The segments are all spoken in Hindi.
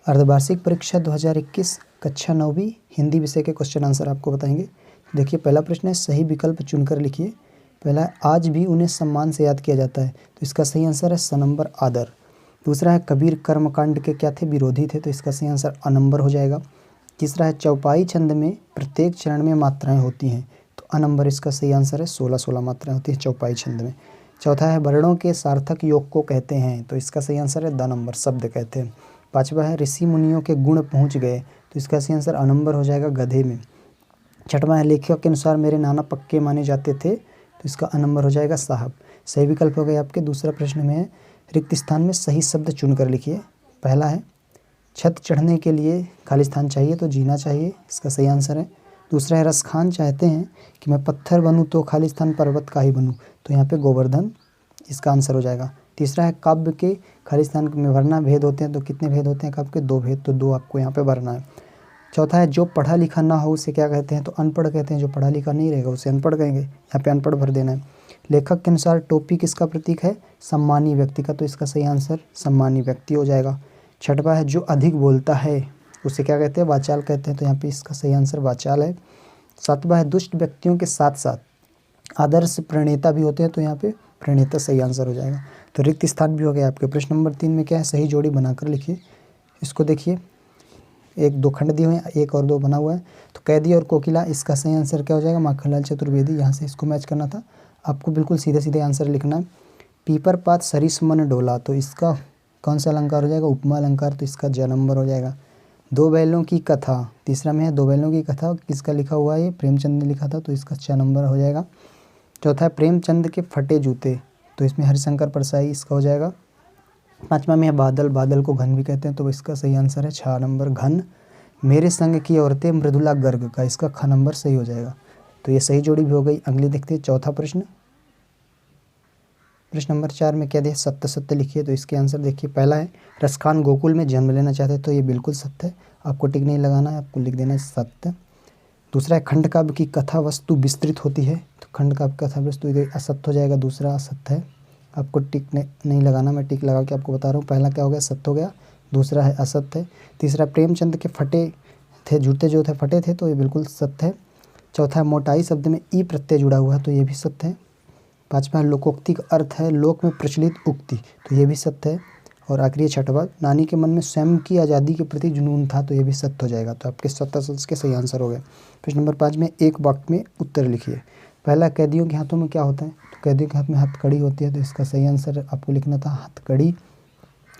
अर्धवार्षिक परीक्षा 2021 कक्षा 9वीं हिंदी विषय के क्वेश्चन आंसर आपको बताएंगे। देखिए पहला प्रश्न है, सही विकल्प चुनकर लिखिए। पहला है, आज भी उन्हें सम्मान से याद किया जाता है, तो इसका सही आंसर है सनंबर आदर। दूसरा है, कबीर कर्मकांड के क्या थे, विरोधी थे, तो इसका सही आंसर अनंबर हो जाएगा। तीसरा है, चौपाई छंद में प्रत्येक चरण में मात्राएं होती हैं, तो अनंबर इसका सही आंसर है। 16 मात्राएं होती हैं चौपाई छंद में। चौथा है, वर्णों के सार्थक योग को कहते हैं, तो इसका सही आंसर है द नंबर, शब्द कहते हैं। पांचवा है, ऋषि मुनियों के गुण पहुंच गए, तो इसका सही आंसर अनंबर हो जाएगा, गधे में। छठवां है, लेखक के अनुसार मेरे नाना पक्के माने जाते थे, तो इसका अनंबर हो जाएगा, साहब। सही विकल्प हो गए आपके। दूसरा प्रश्न में है, रिक्त स्थान में सही शब्द चुनकर लिखिए। पहला है, छत चढ़ने के लिए खाली स्थान चाहिए, तो जीना चाहिए, इसका सही आंसर है। दूसरा है, रसखान चाहते हैं कि मैं पत्थर बनूं तो खाली स्थान पर्वत का ही बनूं, तो यहाँ पे गोवर्धन इसका आंसर हो जाएगा। तीसरा है, काव्य के खाली स्थान में भरना भेद होते हैं, तो कितने भेद होते हैं काव्य के, 2 भेद, तो 2 आपको यहाँ पे भरना है। चौथा है, जो पढ़ा लिखा ना हो उसे क्या कहते हैं, तो अनपढ़ कहते हैं। जो पढ़ा लिखा नहीं रहेगा उसे अनपढ़ कहेंगे, यहाँ पे अनपढ़ भर देना है। लेखक के अनुसार टोपी किसका प्रतीक है, सम्मानी व्यक्ति का, तो इसका सही आंसर सम्मानी व्यक्ति हो जाएगा। छठवां है, जो अधिक बोलता है उसे क्या कहते हैं, वाचाल कहते हैं, तो यहाँ पे इसका सही आंसर वाचाल है। सातवां है, दुष्ट व्यक्तियों के साथ साथ आदर्श प्रणेता भी होते हैं, तो यहाँ पे प्रणेता सही आंसर हो जाएगा। तो रिक्त स्थान भी हो गया आपके। प्रश्न नंबर 3 में क्या है, सही जोड़ी बनाकर लिखिए। इसको देखिए, 1-2 खंड दिए हुए हैं, 1 और 2 बना हुआ है, तो कैदी और कोकिला, इसका सही आंसर क्या हो जाएगा, माखनलाल चतुर्वेदी। यहाँ से इसको मैच करना था आपको, बिल्कुल सीधे सीधे आंसर लिखना है। पीपर पात सरिस मन डोला, तो इसका कौन सा अलंकार हो जाएगा, उपमा अलंकार, तो इसका ज नंबर हो जाएगा। 2 बैलों की कथा, तीसरा में है 2 बैलों की कथा, किसका लिखा हुआ है, ये प्रेमचंद ने लिखा था, तो इसका 6 नंबर हो जाएगा। चौथा है, प्रेमचंद के फटे जूते, तो इसमें हरिशंकर परसाई इसका हो जाएगा। पांचवा में है, बादल, बादल को घन भी कहते हैं, तो इसका सही आंसर है 6 नंबर, घन। मेरे संग की औरतें मृदुला गर्ग, का इसका ख नंबर सही हो जाएगा। तो ये सही जोड़ी भी हो गई। अगली देखते हैं चौथा प्रश्न। प्रश्न नंबर 4 में क्या दिया, सत्य सत्य लिखिए, तो इसके आंसर देखिए। पहला है, रसखान गोकुल में जन्म लेना चाहते हैं, तो ये बिल्कुल सत्य है, आपको टिक नहीं लगाना है, आपको लिख देना है सत्य। दूसरा है, खंड काव्य की कथा वस्तु विस्तृत होती है, तो खंड काव्य कथा वस्तु असत्य हो जाएगा, दूसरा असत्य है, आपको टिक नहीं लगाना, मैं टिक लगा के आपको बता रहा हूँ। पहला क्या हो गया, सत्य हो गया, दूसरा है असत्य है। तीसरा, प्रेमचंद के फटे थे जूते, जो थे फटे थे, तो ये बिल्कुल सत्य है। चौथा है, मोटाई शब्द में ई प्रत्यय जुड़ा हुआ है, तो ये भी सत्य है। पांचवा, लोकोक्ति का अर्थ है लोक में प्रचलित उक्ति, तो ये भी सत्य है। और आखिरी छठवा, नानी के मन में स्वयं की आज़ादी के प्रति जुनून था, तो ये भी सत्य हो जाएगा। तो आपके 7 के सही आंसर हो गए। प्रश्न नंबर 5 में एक वाक्य में उत्तर लिखिए। पहला, कैदियों के हाथों में क्या होता है, तो कैदियों के हाथ में हथकड़ी होती है, तो इसका सही आंसर आपको लिखना था हथकड़ी।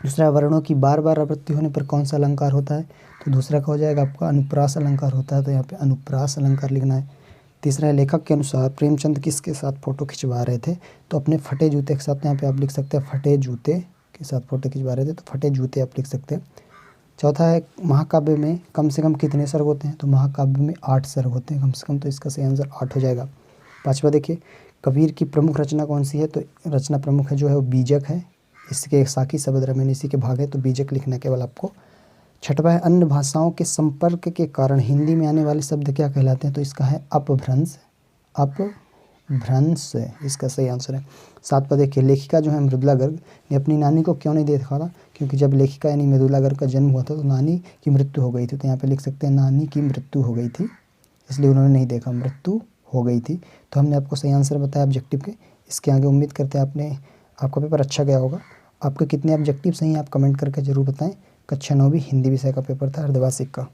दूसरा, वर्णों की बार बार आवृत्ति होने पर कौन सा अलंकार होता है, तो दूसरा का हो जाएगा आपका अनुप्रास अलंकार होता है, तो यहाँ पे अनुप्रास अलंकार लिखना है। तीसरा है, लेखक के अनुसार प्रेमचंद किसके साथ फोटो खिंचवा रहे थे, तो अपने फटे जूते के साथ, यहाँ पे आप लिख सकते हैं फटे जूते के साथ फोटो खिंचवा रहे थे, तो फटे जूते आप लिख सकते हैं। चौथा है, महाकाव्य में कम से कम कितने सर्ग होते हैं, तो महाकाव्य में 8 सर्ग होते हैं कम से कम, तो इसका सही आंसर 8 हो जाएगा। पाँचवा देखिए, कबीर की प्रमुख रचना कौन सी है, तो रचना प्रमुख है जो है वो बीजक है, इसके साकी शब्द रमन इसी के भाग है, तो बीजक लिखना है केवल आपको। छठवा है, अन्य भाषाओं के संपर्क के कारण हिंदी में आने वाले शब्द क्या कहलाते हैं, तो इसका है अपभ्रंश, अपभ्रंश है इसका सही आंसर है। सातवां देखिए, लेखिका जो है मृदुला गर्ग ने अपनी नानी को क्यों नहीं देखा था, क्योंकि जब लेखिका यानी मृदुला गर्ग का जन्म हुआ था तो नानी की मृत्यु हो गई थी, तो यहाँ पे लिख सकते हैं नानी की मृत्यु हो गई थी, इसलिए उन्होंने नहीं देखा, मृत्यु हो गई थी। तो हमने आपको सही आंसर बताया ऑब्जेक्टिव के। इसके आगे उम्मीद करते हैं आपका पेपर अच्छा गया होगा। आपके कितने ऑब्जेक्टिव सही हैं आप कमेंट करके ज़रूर बताएं। कक्षा 9वीं हिंदी विषय का पेपर था अर्धवार्षिक का।